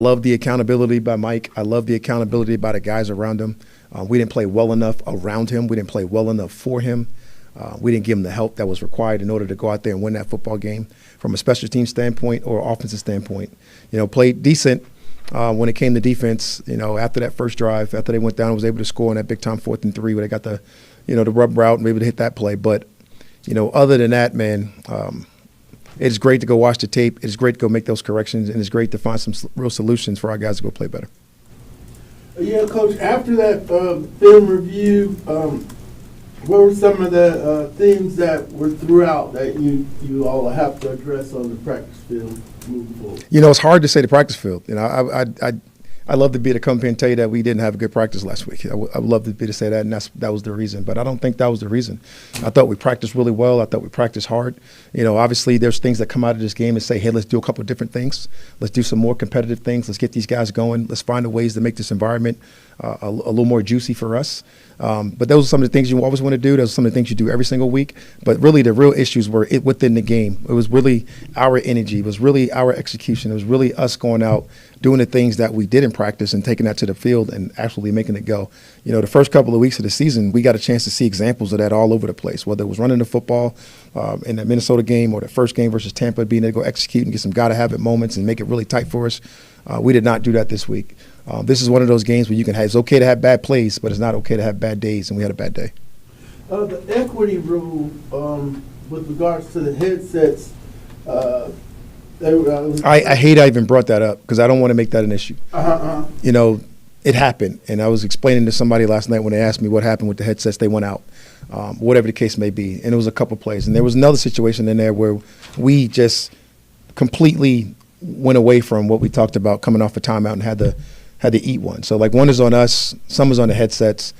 Love the accountability by Mike. I love the accountability by the guys around him. We didn't play well enough around him. We didn't play well enough for him. We didn't give him the help that was required in order to go out there and win that football game from a special team standpoint or offensive standpoint. Played decent when it came to defense. After that first drive, after they went down, was able to score on that big time 4th and 3 where they got the rub route and be able to hit that play. But, other than that, man, it's great to go watch the tape. It's great to go make those corrections, and it's great to find some real solutions for our guys to go play better. Yeah, Coach, after that film review, what were some of the themes that were throughout that you all have to address on the practice field moving forward? It's hard to say the practice field. I'd love to be able to come here and tell you that we didn't have a good practice last week. I would love to be able to say that, and that was the reason. But I don't think that was the reason. I thought we practiced really well. I thought we practiced hard. Obviously there's things that come out of this game and say, hey, let's do a couple of different things. Let's do some more competitive things. Let's get these guys going. Let's find the ways to make this environment a little more juicy for us. But those are some of the things you always want to do. Those are some of the things you do every single week. But really the real issues were within the game. It was really our energy. It was really our execution. It was really us going out, doing the things that we did in practice and taking that to the field and actually making it go. The first couple of weeks of the season, we got a chance to see examples of that all over the place, whether it was running the football in the Minnesota game or the first game versus Tampa, being able to go execute and get some gotta-have-it moments and make it really tight for us. We did not do that this week. This is one of those games where it's okay to have bad plays, but it's not okay to have bad days, and we had a bad day. The equity rule with regards to the headsets, I hate I even brought that up because I don't want to make that an issue. It happened, and I was explaining to somebody last night when they asked me what happened with the headsets. They went out, whatever the case may be, and it was a couple plays. And there was another situation in there where we just completely went away from what we talked about coming off a timeout and had to eat one. So one is on us, some is on the headsets.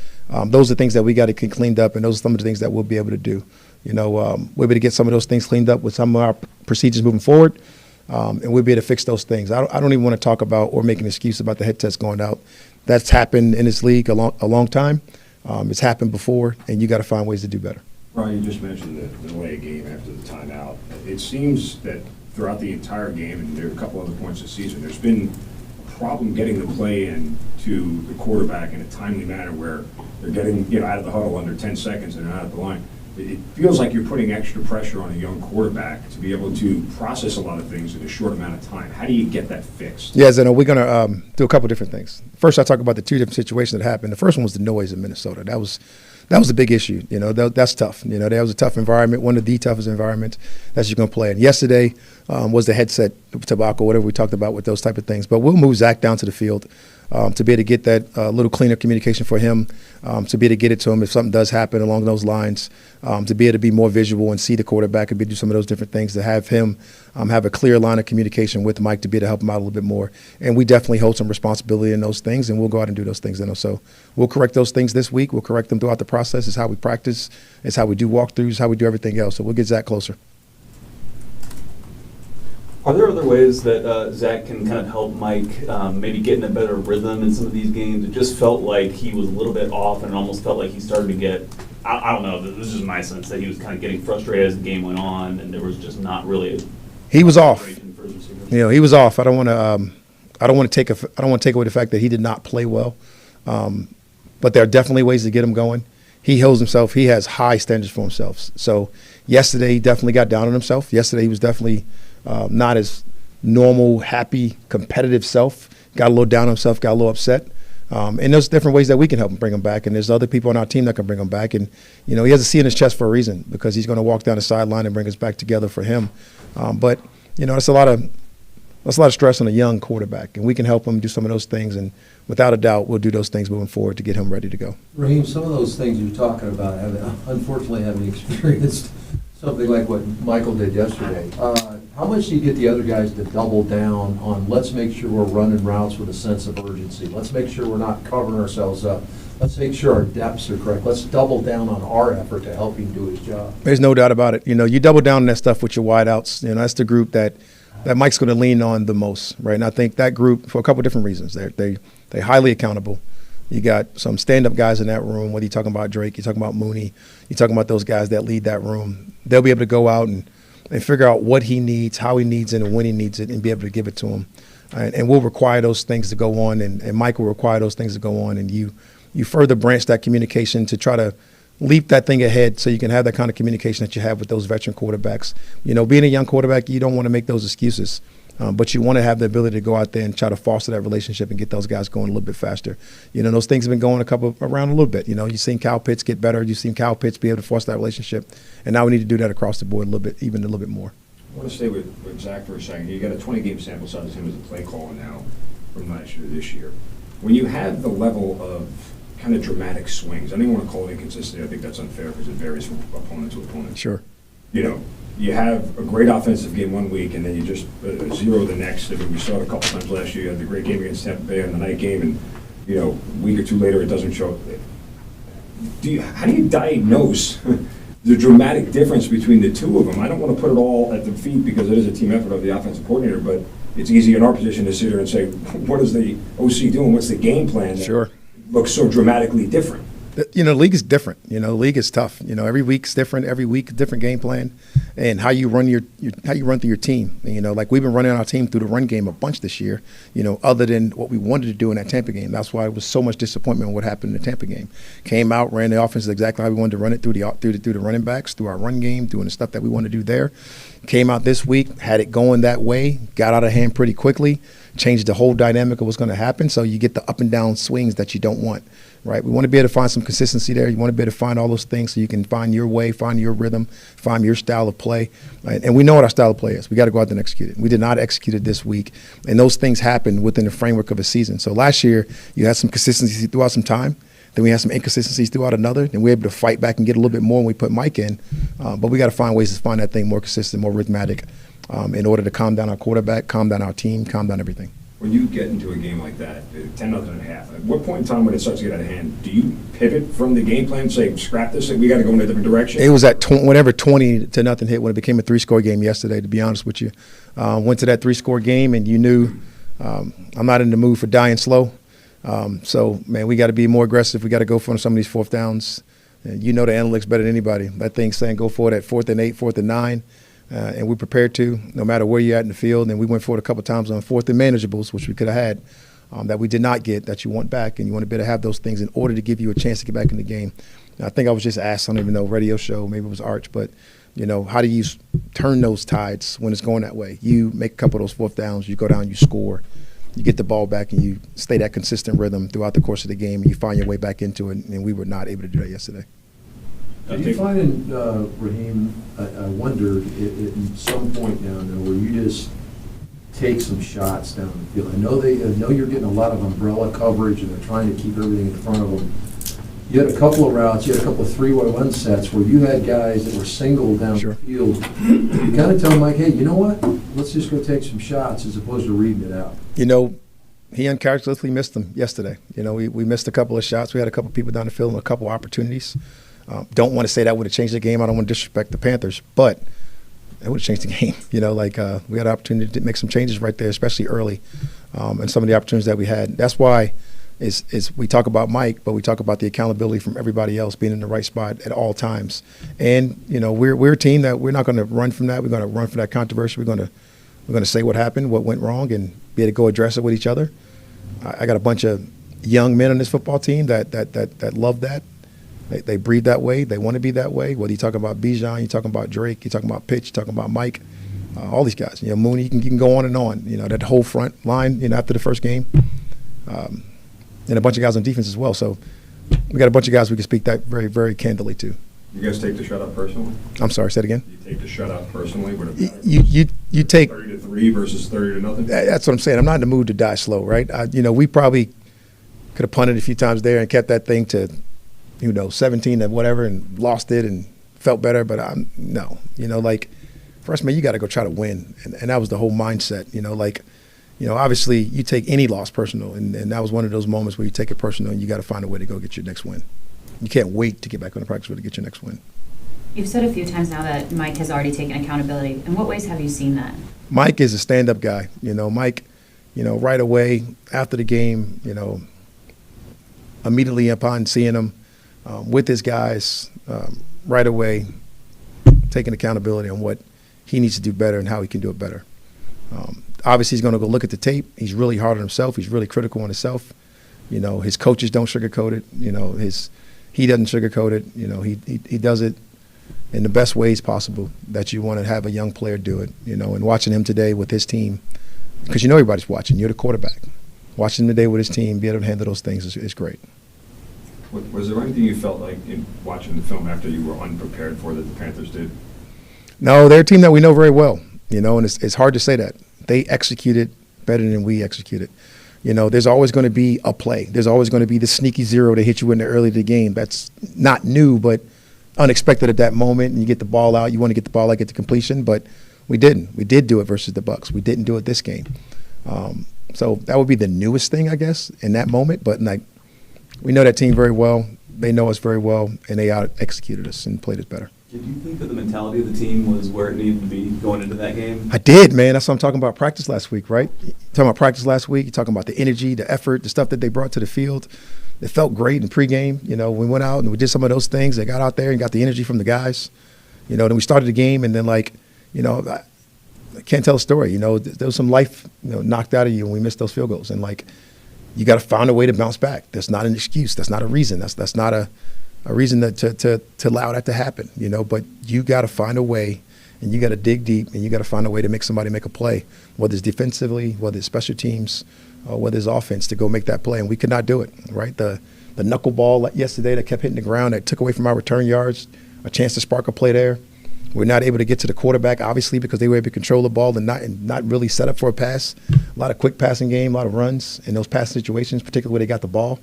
Those are things that we got to get cleaned up, and those are some of the things that we'll be able to do. We'll be able to get some of those things cleaned up with some of our procedures moving forward. And we'll be able to fix those things. I don't even want to talk about or make an excuse about the headsets going out. That's happened in this league a long time. It's happened before, and you got to find ways to do better. Brian, you just mentioned the delay of game after the timeout. It seems that throughout the entire game, and there are a couple other points this season, there's been a problem getting the play in to the quarterback in a timely manner where they're getting out of the huddle under 10 seconds and they're not at the line. It feels like you're putting extra pressure on a young quarterback to be able to process a lot of things in a short amount of time. How do you get that fixed? Yeah, Zeno, we're going to do a couple different things. First, I'll talk about the two different situations that happened. The first one was the noise in Minnesota. That was a big issue. That's tough. That was a tough environment, one of the toughest environments that you're going to play in. Yesterday was the headset tobacco, whatever we talked about with those type of things. But we'll move Zach down to the field to be able to get that little cleaner communication for him, to be able to get it to him if something does happen along those lines, to be able to be more visual and see the quarterback and be able to do some of those different things, to have him have a clear line of communication with Mike to be able to help him out a little bit more. And we definitely hold some responsibility in those things, and we'll go out and do those things. So we'll correct those things this week. We'll correct them throughout the process. It's how we practice. It's how we do walkthroughs, how we do everything else. So we'll get Zach closer. Are there other ways that Zach can kind of help Mike maybe get in a better rhythm in some of these games? It just felt like he was a little bit off, and it almost felt like he started to get, I don't know, this is just my sense, that he was kind of getting frustrated as the game went on, and there was just not really he was off. He was off. I don't want to take away the fact that he did not play well, but there are definitely ways to get him going. He holds himself. He has high standards for himself. So yesterday he definitely got down on himself. Yesterday he was definitely not his normal, happy, competitive self. Got a little down on himself, got a little upset. And there's different ways that we can help him bring him back. And there's other people on our team that can bring him back. And, he has a C in his chest for a reason, because he's going to walk down the sideline and bring us back together for him. But, that's a lot of stress on a young quarterback. And we can help him do some of those things. And without a doubt, we'll do those things moving forward to get him ready to go. Raheem, some of those things you're talking about, unfortunately having experienced something like what Michael did yesterday. How much do you get the other guys to double down on, let's make sure we're running routes with a sense of urgency. Let's make sure we're not covering ourselves up. Let's make sure our depths are correct. Let's double down on our effort to help him do his job. There's no doubt about it. You double down on that stuff with your wideouts. That's the group that Mike's going to lean on the most, right? And I think that group, for a couple different reasons, they're highly accountable. You got some stand-up guys in that room, whether you're talking about Drake, you're talking about Mooney, you're talking about those guys that lead that room. They'll be able to go out and figure out what he needs, how he needs it, and when he needs it, and be able to give it to him. and we'll require those things to go on, and Mike will require those things to go on, and you further branch that communication to try to leap that thing ahead so you can have that kind of communication that you have with those veteran quarterbacks. Being a young quarterback, you don't want to make those excuses. But you want to have the ability to go out there and try to foster that relationship and get those guys going a little bit faster. Those things have been going around a little bit. You've seen Kyle Pitts get better. You've seen Kyle Pitts be able to foster that relationship. And now we need to do that across the board even a little bit more. I want to stay with Zach for a second. You got a 20-game sample size of him as a play caller now from last year to this year. When you have the level of kind of dramatic swings, I don't even want to call it inconsistency. I think that's unfair because it varies from opponent to opponent. Sure. You have a great offensive game one week, and then you just zero the next. I mean, we saw it a couple times last year. You had the great game against Tampa Bay on the night game, and a week or two later, it doesn't show up. How do you diagnose the dramatic difference between the two of them? I don't want to put it all at the feet because it is a team effort of the offensive coordinator, but it's easy in our position to sit here and say, what is the OC doing? What's the game plan that Sure. looks so dramatically different? The league is different. The league is tough. Every week's different. Every week, different game plan, and how you run how you run through your team. Like we've been running our team through the run game a bunch this year. Other than what we wanted to do in that Tampa game. That's why it was so much disappointment in what happened in the Tampa game. Came out, ran the offense exactly how we wanted to run it through the running backs, through our run game, doing the stuff that we wanted to do there. Came out this week, had it going that way, got out of hand pretty quickly, changed the whole dynamic of what's going to happen. So you get the up and down swings that you don't want. Right, we want to be able to find some consistency there. You want to be able to find all those things so you can find your way, find your rhythm, find your style of play. Right? And we know what our style of play is. We got to go out there and execute it. We did not execute it this week, and those things happen within the framework of a season. So last year, you had some consistency throughout some time. Then we had some inconsistencies throughout another. And we were able to fight back and get a little bit more when we put Mike in. But we got to find ways to find that thing more consistent, more rhythmic in order to calm down our quarterback, calm down our team, calm down everything. When you get into a game like that, 10-0 at what point in time when it starts to get out of hand, do you pivot from the game plan and say, scrap this, we got to go in a different direction? It was at whenever 20-0 hit, when it became a 3-score game yesterday, to be honest with you. Went to that 3-score game, and you knew I'm not in the mood for dying slow. So, man, we got to be more aggressive. We got to go for some of these fourth downs. And the analytics better than anybody. That thing's saying go for it at 4th and 8, 4th and 9. And we're prepared to, no matter where you're at in the field. And we went for it a couple times on 4th and manageables, which we could have had, that we did not get, that you want back. And you want to be able to have those things in order to give you a chance to get back in the game. And I think I was just asked, I don't even know, radio show, maybe it was Arch, but, how do you turn those tides when it's going that way? You make a couple of those fourth downs, you go down, you score, you get the ball back, and you stay that consistent rhythm throughout the course of the game, and you find your way back into it. And we were not able to do that yesterday. Do you find, Raheem, I wondered at some point down there where you just take some shots down the field? I know you're getting a lot of umbrella coverage and they're trying to keep everything in front of them. You had a couple of routes, you had a couple of 3-1 sets where you had guys that were singled down Sure. the field. You kind of tell Mike, hey, you know what? Let's just go take some shots as opposed to reading it out. He uncharacteristically missed them yesterday. We missed a couple of shots. We had a couple of people down the field and a couple of opportunities. Don't want to say that would have changed the game. I don't want to disrespect the Panthers, but it would have changed the game. We had an opportunity to make some changes right there, especially early, and some of the opportunities that we had. That's why is we talk about Mike, but we talk about the accountability from everybody else being in the right spot at all times. And we're a team that we're not going to run from that. We're going to run for that controversy. We're going to say what happened, what went wrong, and be able to go address it with each other. I got a bunch of young men on this football team that love that. They breathe that way. They want to be that way. Whether you're talking about Bijan, you're talking about Drake, you're talking about Pitch, you're talking about Mike, all these guys. Mooney, you can go on and on. That whole front line, after the first game. And a bunch of guys on defense as well. So we got a bunch of guys we can speak that very, very candidly to. You guys take the shutout personally? I'm sorry, say it again? You take the shutout personally? You take 30-3 versus 30-0? That's what I'm saying. I'm not in the mood to die slow, right? We probably could have punted a few times there and kept that thing to 17 and whatever, and lost it and felt better. But no, for us, man, you got to go try to win. And that was the whole mindset, obviously you take any loss personal. And that was one of those moments where you take it personal and you got to find a way to go get your next win. You can't wait to get back on the practice field to get your next win. You've said a few times now that Mike has already taken accountability. In what ways have you seen that? Mike is a stand-up guy. Mike, right away after the game, immediately upon seeing him, with his guys, right away, taking accountability on what he needs to do better and how he can do it better. obviously he's going to go look at the tape. He's really hard on himself. He's really critical on himself. You know, his coaches don't sugarcoat it. You know, he doesn't sugarcoat it. You know, he does it in the best ways possible that you want to have a young player do it. You know, and watching him today with his team, because you know everybody's watching. You're the quarterback. Watching him today with his team, be able to handle those things is great. Was there anything you felt like in watching the film after you were unprepared for that the Panthers did? No, they're a team that we know very well, you know, and it's hard to say that. They executed better than we executed. You know, there's always going to be a play. There's always going to be the sneaky zero to hit you in the early of the game. That's not new, but unexpected at that moment, and you get the ball out. You want to get the ball out, get the completion, but we didn't. We did do it versus the Bucs. We didn't do it this game. So that would be the newest thing, I guess, in that moment, but like, we know that team very well. They know us very well, and they out-executed us and played us better. Did you think that the mentality of the team was where it needed to be going into that game? I did, man. That's what I'm talking about practice last week, right? You're talking about practice last week. You're talking about the energy, the effort, the stuff that they brought to the field. It felt great in pregame. You know, we went out and we did some of those things. They got out there and got the energy from the guys. You know, then we started the game, and then, like, you know, I can't tell a story. You know, there was some life, you know, knocked out of you when we missed those field goals. And, like, you got to find a way to bounce back. That's not an excuse. That's not a reason. That's not a reason to allow that to happen, you know. But you got to find a way, and you got to dig deep, and you got to find a way to make somebody make a play, whether it's defensively, whether it's special teams, whether it's offense, to go make that play. And we could not do it, right? The knuckleball yesterday that kept hitting the ground that took away from our return yards, a chance to spark a play there. We're not able to get to the quarterback, obviously, because they were able to control the ball and not really set up for a pass. A lot of quick passing game, a lot of runs in those passing situations, particularly where they got the ball.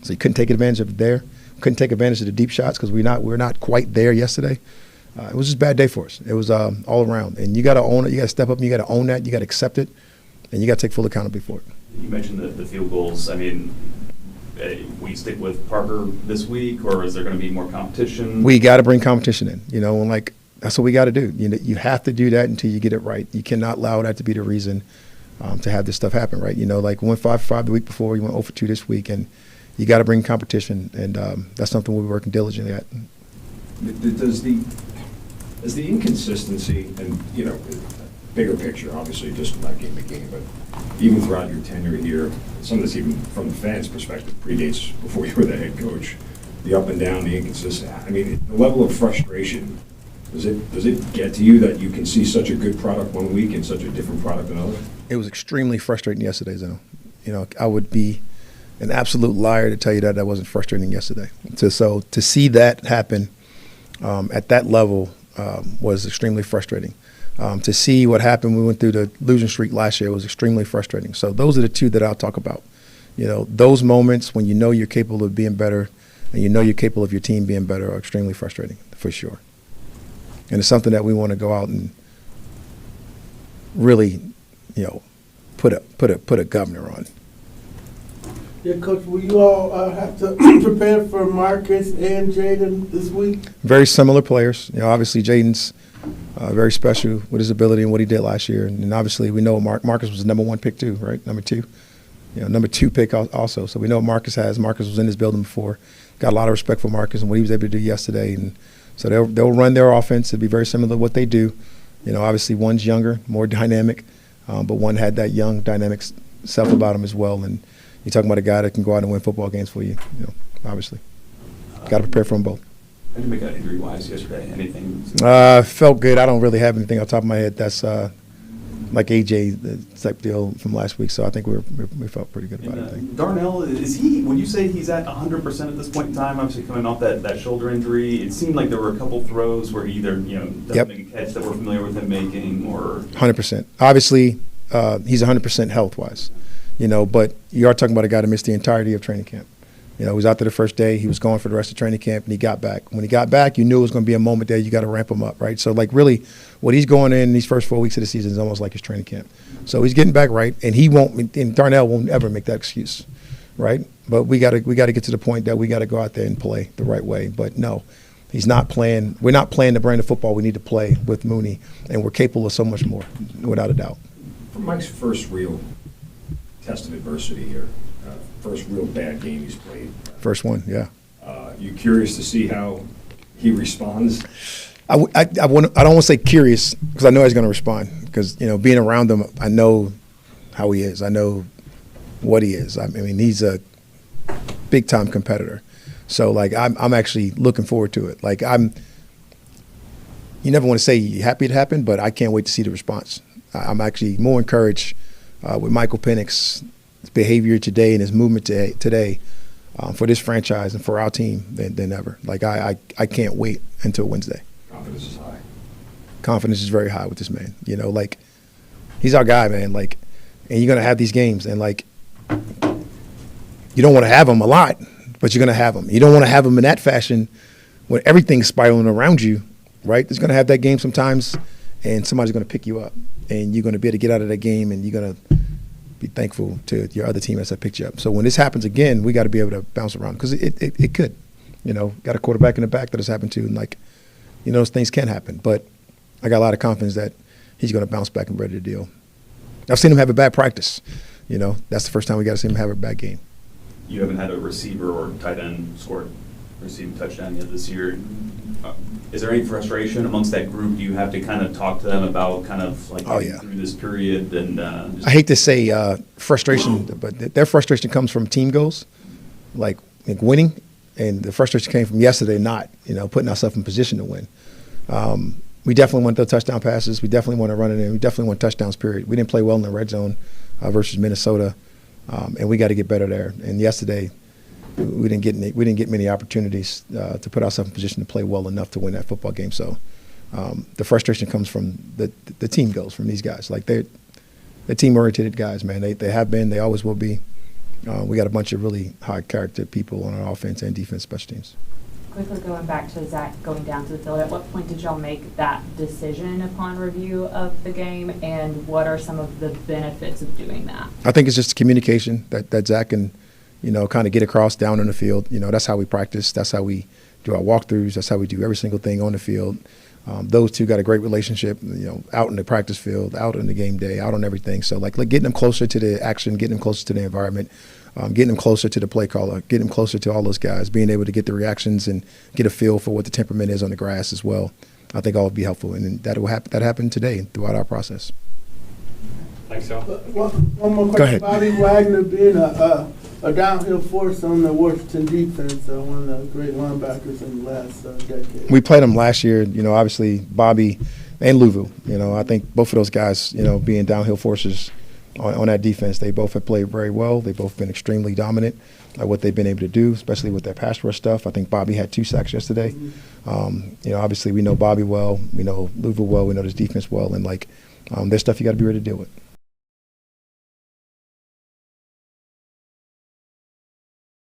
So you couldn't take advantage of it there. Couldn't take advantage of the deep shots because we're not quite there yesterday. It was just a bad day for us. It was all around. And you got to own it. You got to step up and you got to own that. You got to accept it. And you got to take full accountability for it. You mentioned the field goals. I mean, we stick with Parker this week, or is there going to be more competition? We got to bring competition in, you know, and like, that's what we got to do. You know, you have to do that until you get it right. You cannot allow that to be the reason to have this stuff happen, right? You know, like we went 5 for 5 the week before, we went 0 for 2 this week, and you got to bring competition, and that's something we'll be working diligently at. Does the inconsistency, and, you know, bigger picture, obviously, just not game to game, but even throughout your tenure here, some of this even from the fans' perspective predates before you were the head coach, the up and down, the inconsistent. I mean, the level of frustration. Does it get to you that you can see such a good product one week and such a different product another? It was extremely frustrating yesterday, Zeno. You know, I would be an absolute liar to tell you that wasn't frustrating yesterday. So to see that happen at that level was extremely frustrating. To see what happened when we went through the losing streak last year was extremely frustrating. So those are the two that I'll talk about. You know, those moments when you know you're capable of being better and you know you're capable of your team being better are extremely frustrating, for sure. And it's something that we want to go out and really, you know, put a governor on. Yeah, Coach, will you all have to prepare for Marcus and Jaden this week? Very similar players. You know, obviously Jaden's very special with his ability and what he did last year. And obviously we know Marcus was the number 1 pick too, right? Number 2. You know, number 2 pick also. So we know what Marcus has. Marcus was in this building before. Got a lot of respect for Marcus and what he was able to do yesterday. And so they'll run their offense. It'll be very similar to what they do. You know, obviously one's younger, more dynamic, but one had that young, dynamic self about him as well. And you're talking about a guy that can go out and win football games for you, you know, obviously. Got to prepare for them both. How did you make out injury-wise yesterday? Anything? Felt good. I don't really have anything off the top of my head that's like AJ the type deal from last week. So I think we felt pretty good about it. I think. Darnell, is he, when you say he's at 100% at this point in time, obviously coming off that shoulder injury, it seemed like there were a couple throws where he either, you know, doesn't make a catch that we're familiar with him making, or 100%. Obviously, he's 100% health-wise, you know, but you are talking about a guy that missed the entirety of training camp. You know, he was out there the first day. He was gone for the rest of training camp, and he got back. When he got back, you knew it was going to be a moment there. You got to ramp him up, right? So, like, really, what he's going in these first 4 weeks of the season is almost like his training camp. So he's getting back right, and he won't. And Darnell won't ever make that excuse, right? But we got to get to the point that we got to go out there and play the right way. But no, he's not playing. We're not playing the brand of football we need to play with Mooney, and we're capable of so much more, without a doubt. For Mike's first real test of adversity here. First real bad game he's played. First one, yeah. You curious to see how he responds? I don't want to say curious because I know he's going to respond because, you know, being around him, I know how he is. I know what he is. I mean, he's a big-time competitor. So, like, I'm actually looking forward to it. Like, you never want to say you're happy it happened, but I can't wait to see the response. I'm actually more encouraged with Michael Penix's behavior today and his movement today for this franchise and for our team than ever. Like, I can't wait until Wednesday. Confidence is high. Confidence is very high with this man. You know, like, he's our guy, man. Like, and you're going to have these games, and, like, you don't want to have them a lot, but you're going to have them. You don't want to have them in that fashion when everything's spiraling around you, right? There's going to have that game sometimes, and somebody's going to pick you up, and you're going to be able to get out of that game, and you're going to be thankful to your other teammates that picked you up. So when this happens again, we got to be able to bounce around because it could. You know, got a quarterback in the back that has happened to, and, like, you know, those things can happen. But I got a lot of confidence that he's going to bounce back and ready to deal. I've seen him have a bad practice. You know, that's the first time we got to see him have a bad game. You haven't had a receiver or tight end receive a touchdown yet this year. Is there any frustration amongst that group? Do you have to kind of talk to them about kind of like through this period? And I hate to say frustration, but their frustration comes from team goals, like winning, and the frustration came from yesterday not, you know, putting ourselves in position to win. We definitely want those touchdown passes. We definitely want to run it in. We definitely want touchdowns, period. We didn't play well in the red zone versus Minnesota, and we got to get better there. And yesterday, we didn't get many opportunities to put ourselves in position to play well enough to win that football game. So the frustration comes from the team goals from these guys. Like, they're team-oriented guys, man. They have been. They always will be. We got a bunch of really high-character people on our offense and defense special teams. Quickly going back to Zach going down to the field, at what point did y'all make that decision upon review of the game, and what are some of the benefits of doing that? I think it's just communication that Zach can, you know, kind of get across down on the field. You know, that's how we practice. That's how we do our walkthroughs. That's how we do every single thing on the field. Those two got a great relationship, you know, out in the practice field, out in the game day, out on everything. So, like getting them closer to the action, getting them closer to the environment, getting them closer to the play caller, getting them closer to all those guys, being able to get the reactions and get a feel for what the temperament is on the grass as well. I think all would be helpful, and that happened today throughout our process. Thanks, y'all. One more question. Go ahead. Bobby Wagner being a downhill force on the Washington defense, one of the great linebackers in the last decade. We played him last year. You know, obviously Bobby and Luvu. You know, I think both of those guys, you know, being downhill forces on that defense, they both have played very well. They've both been extremely dominant at what they've been able to do, especially with their pass rush stuff. I think Bobby had 2 sacks yesterday. You know, obviously we know Bobby well. We know Luvu well. We know his defense well. And, like, there's stuff you got to be ready to deal with.